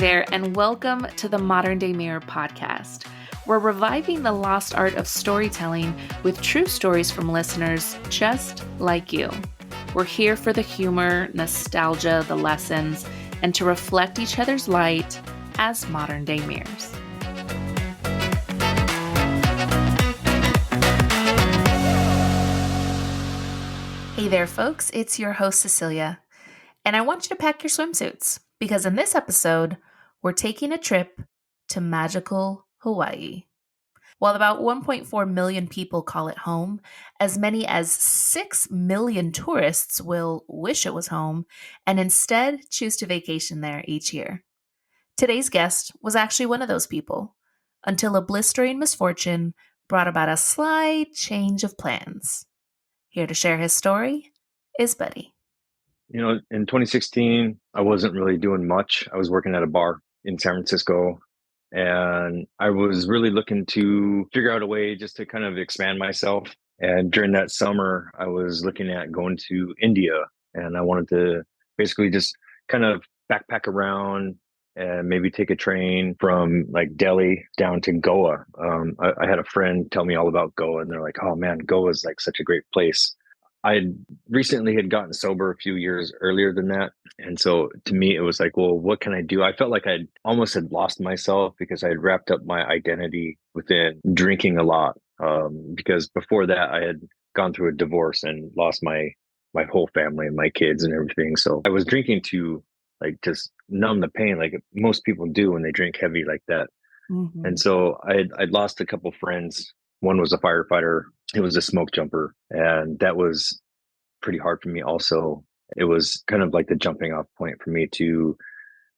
there, and welcome to the Modern Day Mirror podcast. We're reviving the lost art of storytelling with true stories from listeners just like you. We're here for the humor, nostalgia, the lessons, and to reflect each other's light as modern day mirrors. Hey there, folks. It's your host, Cecilia. And I want you to pack your swimsuits because in this episode, we're taking a trip to magical Hawaii. While about 1.4 million people call it home, as many as 6 million tourists will wish it was home and instead choose to vacation there each year. Today's guest was actually one of those people, until a blistering misfortune brought about a slight change of plans. Here to share his story is Buddy. In 2016, I wasn't really doing much. I was working at a bar in San Francisco, and I was really looking to figure out a way just to kind of expand myself. And during that summer, I was looking at going to India, and I wanted to basically just kind of backpack around and maybe take a train from like Delhi down to Goa. I had a friend tell me all about Goa, and they're like, "Oh man, Goa is like such a great place." I recently had gotten sober a few years earlier than that. And so to me, it was like, well, what can I do? I felt like I almost had lost myself because I had wrapped up my identity within drinking a lot. Because before that, I had gone through a divorce and lost my whole family and my kids and everything. So I was drinking to like just numb the pain, like most people do when they drink heavy like that. Mm-hmm. And so I'd lost a couple friends. One was a firefighter. It was a smoke jumper. And that was pretty hard for me also. It was kind of like the jumping off point for me to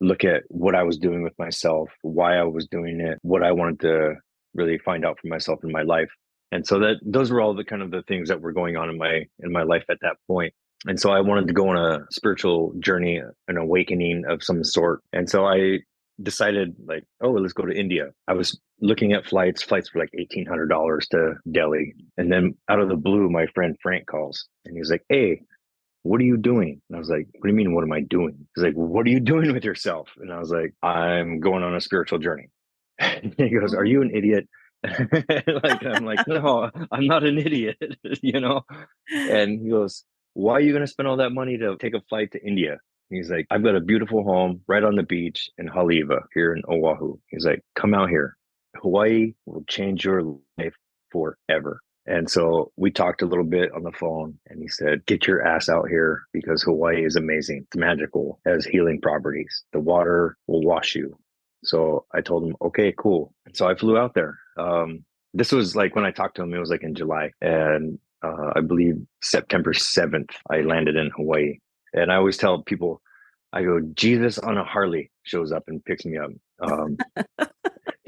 look at what I was doing with myself, why I was doing it, what I wanted to really find out for myself in my life. And so that those were all the kind of the things that were going on in my life at that point. And so I wanted to go on a spiritual journey, an awakening of some sort. And so I decided like, oh, let's go to India. I was looking at flights. Flights were like $1,800 to Delhi. And then out of the blue, my friend Frank calls and he's like, "Hey, what are you doing?" And I was like, "What do you mean, what am I doing?" He's like, "What are you doing with yourself?" And I was like, "I'm going on a spiritual journey." And he goes, "Are you an idiot?" I'm like, "No, I'm not an idiot," you know? And he goes, "Why are you going to spend all that money to take a flight to India?" And he's like, "I've got a beautiful home right on the beach in Haleiwa here in Oahu." He's like, "Come out here. Hawaii will change your life forever." And so we talked a little bit on the phone and he said, "Get your ass out here because Hawaii is amazing. It's magical, it has healing properties. The water will wash you." So I told him, "Okay, cool." And so I flew out there. This was like when I talked to him, it was like in July. And I believe September 7th, I landed in Hawaii. And I always tell people, I go, Jesus on a Harley shows up and picks me up.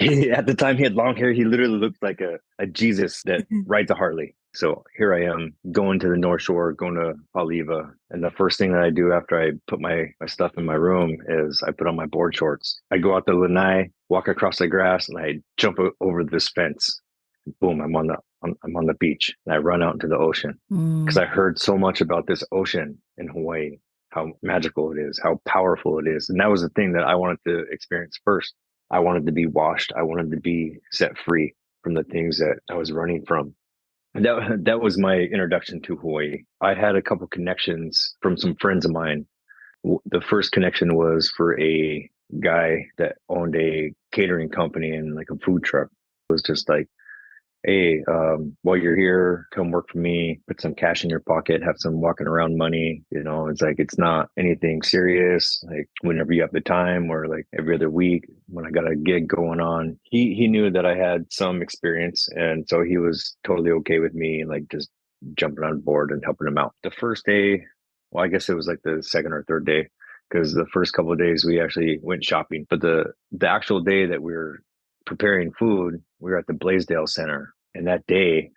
At the time he had long hair. He literally looked like a Jesus that rides a Harley. So here I am going to the North Shore, going to Haleiwa. And the first thing that I do after I put my stuff in my room is I put on my board shorts. I go out the lanai, walk across the grass, and I jump over this fence. Boom, I'm on the beach. And I run out into the ocean because I heard so much about this ocean in Hawaii, how magical it is, how powerful it is. And that was the thing that I wanted to experience first. I wanted to be washed. I wanted to be set free from the things that I was running from. And that was my introduction to Hawaii. I had a couple connections from some friends of mine. The first connection was for a guy that owned a catering company and like a food truck. It was just like, "Hey, while you're here, come work for me, put some cash in your pocket, have some walking around money." It's like, it's not anything serious. Like whenever you have the time or like every other week when I got a gig going on, he knew that I had some experience. And so he was totally okay with me, like just jumping on board and helping him out. The first day, well, I guess it was like the second or third day, because the first couple of days we actually went shopping, but the actual day that we were preparing food, we were at the Blaisdell Center. And that day,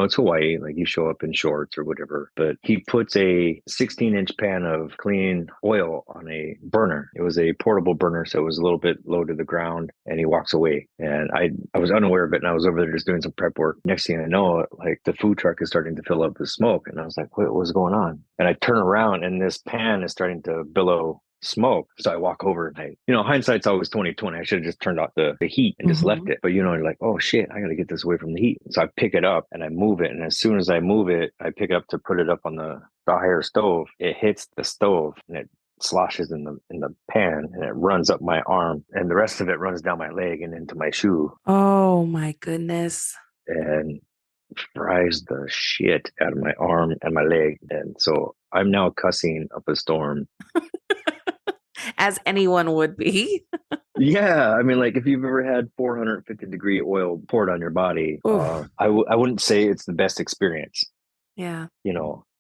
it's Hawaii, like you show up in shorts or whatever, but he puts a 16-inch pan of clean oil on a burner. It was a portable burner, so it was a little bit low to the ground, and he walks away. And I was unaware of it, and I was over there just doing some prep work. Next thing I know, like the food truck is starting to fill up with smoke, and I was like, what was going on? And I turn around, and this pan is starting to billow smoke. So I walk over and hindsight's always 2020. I should have just turned off the heat and just left Mhm. it. But you're like, oh shit, I got to get this away from the heat. So I pick it up and I move it. And as soon as I move it, I pick it up to put it up on the higher stove. It hits the stove and it sloshes in the pan and it runs up my arm and the rest of it runs down my leg and into my shoe Oh my goodness. and fries the shit out of my arm and my leg. And so I'm now cussing up a storm. As anyone would be. Yeah, I mean, like if you've ever had 450-degree oil poured on your body, Oof. I wouldn't say it's the best experience, Yeah.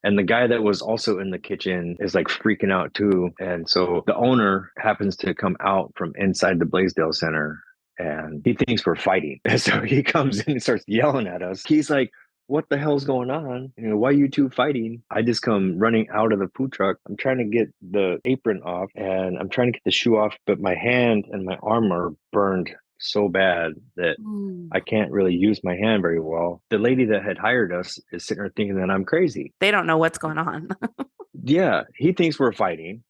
And the guy that was also in the kitchen is like freaking out too. And so the owner happens to come out from inside the Blaisdell Center and he thinks we're fighting. And so he comes in and starts yelling at us. He's like, what the hell's going on? Why are you two fighting? I just come running out of the food truck. I'm trying to get the apron off and I'm trying to get the shoe off, but my hand and my arm are burned so bad that Mm. I can't really use my hand very well. The lady that had hired us is sitting there thinking that I'm crazy. They don't know what's going on. Yeah, he thinks we're fighting.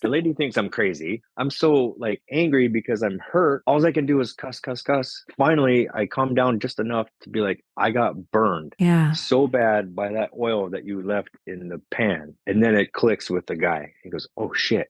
The lady thinks I'm crazy. I'm so like angry because I'm hurt. All I can do is cuss, cuss, cuss. Finally, I calm down just enough to be like, I got burned Yeah. so bad by that oil that you left in the pan. And then it clicks with the guy. He goes, oh shit.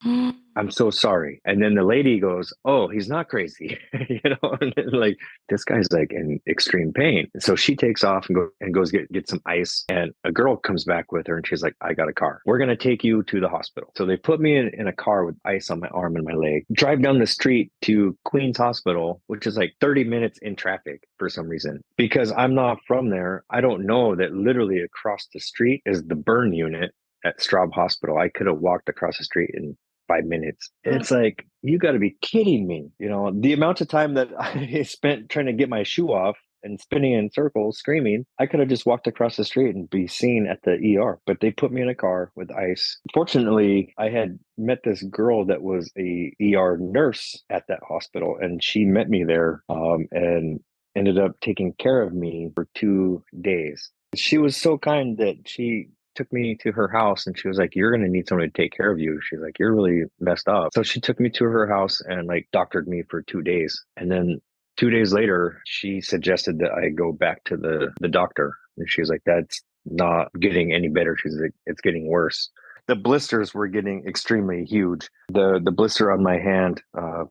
I'm so sorry. And then the lady goes, oh, he's not crazy. And like this guy's like in extreme pain. And so she takes off and goes get some ice. And a girl comes back with her and she's like, I got a car. We're going to take you to the hospital. So they put me in a car with ice on my arm and my leg, drive down the street to Queens Hospital, which is like 30 minutes in traffic for some reason. Because I'm not from there, I don't know that literally across the street is the burn unit at Straub Hospital. I could have walked across the street in 5 minutes. It's like, you got to be kidding me. The amount of time that I spent trying to get my shoe off and spinning in circles, screaming, I could have just walked across the street and be seen at the ER. But they put me in a car with ice. Fortunately, I had met this girl that was a ER nurse at that hospital, and she met me there and ended up taking care of me for 2 days. She was so kind that she took me to her house and she was like, you're going to need somebody to take care of you. She's like, you're really messed up. So she took me to her house and like doctored me for 2 days. And then 2 days later, she suggested that I go back to the doctor. And she was like, that's not getting any better. She's like, it's getting worse. The blisters were getting extremely huge. The blister on my hand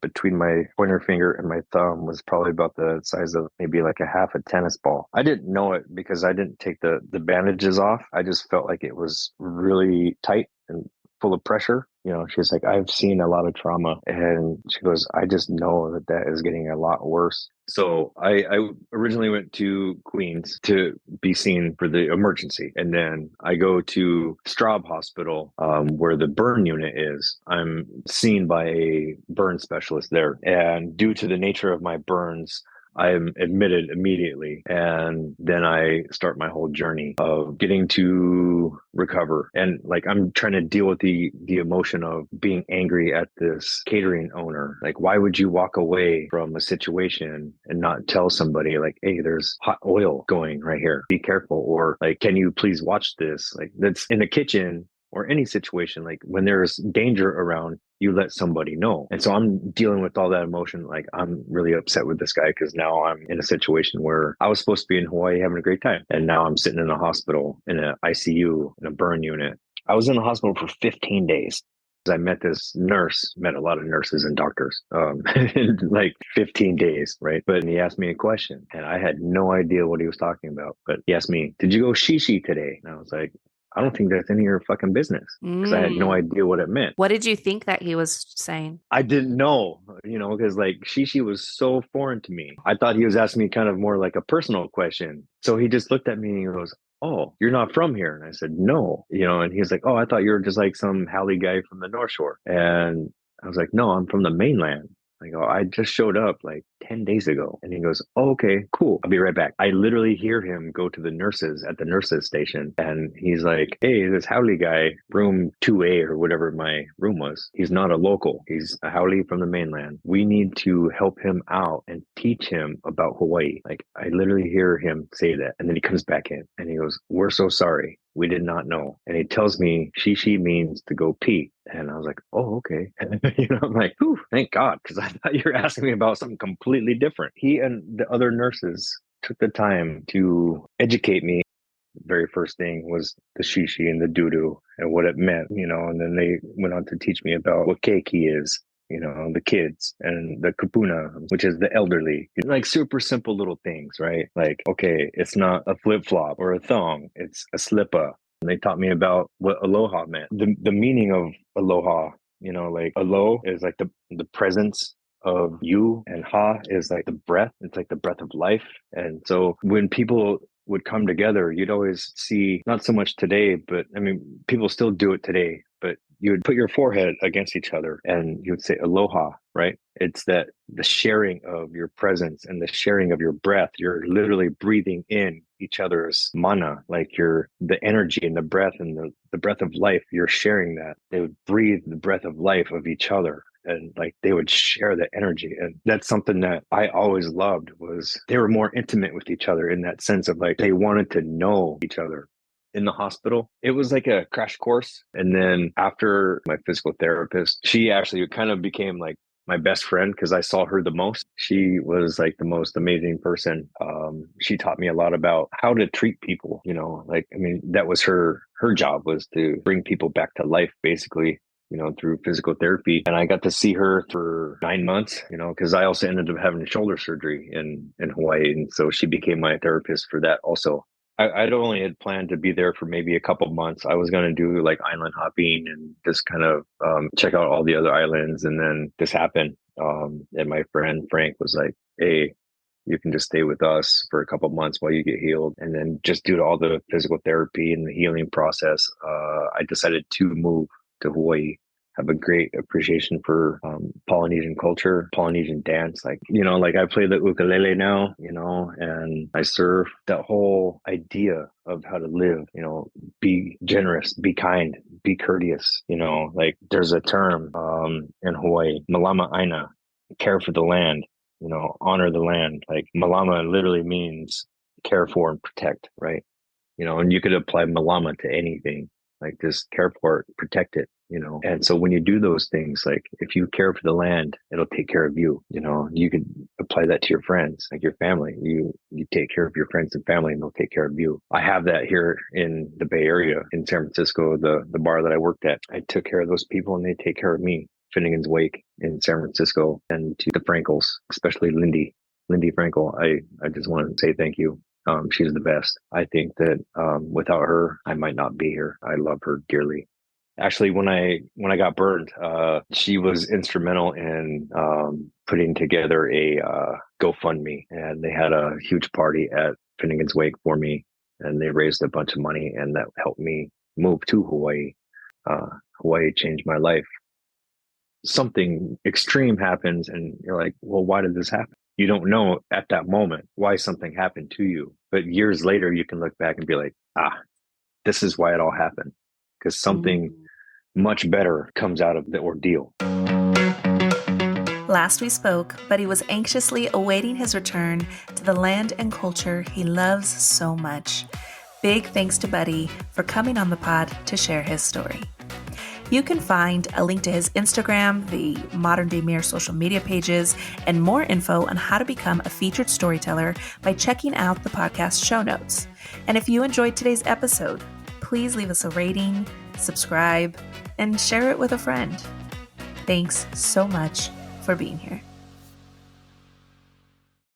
between my pointer finger and my thumb was probably about the size of maybe like a half a tennis ball. I didn't know it because I didn't take the bandages off. I just felt like it was really tight and full of pressure. She's like, I've seen a lot of trauma. And she goes, I just know that is getting a lot worse. So I originally went to Queens to be seen for the emergency. And then I go to Straub Hospital, where the burn unit is. I'm seen by a burn specialist there. And due to the nature of my burns, I'm admitted immediately. And then I start my whole journey of getting to recover. And like, I'm trying to deal with the emotion of being angry at this catering owner. Like, why would you walk away from a situation and not tell somebody like, hey, there's hot oil going right here. Be careful. Or like, can you please watch this? Like, that's in the kitchen or any situation. Like when there's danger around, you let somebody know. And so I'm dealing with all that emotion. Like I'm really upset with this guy because now I'm in a situation where I was supposed to be in Hawaii having a great time. And now I'm sitting in a hospital in an ICU in a burn unit. I was in the hospital for 15 days. I met this nurse, met a lot of nurses and doctors in like 15 days, right? But he asked me a question and I had no idea what he was talking about. But he asked me, did you go shishi today? And I was like, I don't think that's any of your fucking business because I had no Mm. idea what it meant. What did you think that he was saying? I didn't know, because like shishi was so foreign to me. I thought he was asking me kind of more like a personal question. So he just looked at me and he goes, oh, you're not from here. And I said, no, and he was like, oh, I thought you were just like some Halle guy from the North Shore. And I was like, no, I'm from the mainland. I go, I just showed up like 10 days ago. And he goes, oh, okay, cool. I'll be right back. I literally hear him go to the nurses at the nurses station. And he's like, hey, this Howley guy, room 2A or whatever my room was, he's not a local. He's a Howley from the mainland. We need to help him out and teach him about Hawaii. Like I literally hear him say that. And then he comes back in and he goes, we're so sorry. We did not know. And he tells me shishi means to go pee. And I was like, oh, okay. I'm like, whew, thank God, because I thought you were asking me about something completely different. He and the other nurses took the time to educate me. The very first thing was the shishi and the doo-doo and what it meant, and then they went on to teach me about what keiki is, the kids, and the kupuna, which is the elderly. Like super simple little things, right? Like, okay, it's not a flip-flop or a thong, it's a slipper. And they taught me about what aloha meant. The meaning of aloha, like alo is like the presence of you, and ha is like the breath. It's like the breath of life. And so when people would come together, you'd always see, not so much today, but I mean, people still do it today, but you would put your forehead against each other and you would say aloha, right? It's that the sharing of your presence and the sharing of your breath. You're literally breathing in each other's mana, like the energy and the breath and the breath of life. You're sharing that. They would breathe the breath of life of each other. And like they would share the energy. And that's something that I always loved, was they were more intimate with each other in that sense of like they wanted to know each other. In the hospital, it was like a crash course. And then after, my physical therapist, she actually kind of became like my best friend because I saw her the most. She was like the most amazing person. She taught me a lot about how to treat people, like, I mean, that was her job, was to bring people back to life, basically, through physical therapy. And I got to see her for 9 months, because I also ended up having shoulder surgery in Hawaii. And so she became my therapist for that also. I'd only had planned to be there for maybe a couple months. I was going to do like island hopping and just kind of check out all the other islands. And then this happened. And my friend Frank was like, hey, you can just stay with us for a couple months while you get healed. And then just due to all the physical therapy and the healing process, I decided to move to Hawaii. Have a great appreciation for Polynesian culture, Polynesian dance. Like, like I play the ukulele now, and I surf. That whole idea of how to live, be generous, be kind, be courteous, like there's a term in Hawaii, malama aina, care for the land, honor the land. Like malama literally means care for and protect, right? And you could apply malama to anything, like just care for it, protect it, And so when you do those things, like if you care for the land, it'll take care of you, You could apply that to your friends, like your family. You take care of your friends and family and they'll take care of you. I have that here in the Bay Area, in San Francisco, the bar that I worked at. I took care of those people and they take care of me. Finnegan's Wake in San Francisco, and to the Frankels, especially Lindy Frankel. I just want to say thank you. She's the best. I think that without her, I might not be here. I love her dearly. Actually, when I got burned, she was instrumental in putting together a GoFundMe, and they had a huge party at Finnegan's Wake for me, and they raised a bunch of money, and that helped me move to Hawaii. Hawaii changed my life. Something extreme happens, and you're like, well, why did this happen? You don't know at that moment why something happened to you. But years later, you can look back and be like, this is why it all happened. Because something much better comes out of the ordeal. Last we spoke, Buddy was anxiously awaiting his return to the land and culture he loves so much. Big thanks to Buddy for coming on the pod to share his story. You can find a link to his Instagram, the Modern Day Mirror social media pages, and more info on how to become a featured storyteller by checking out the podcast show notes. And if you enjoyed today's episode, please leave us a rating, subscribe, and share it with a friend. Thanks so much for being here.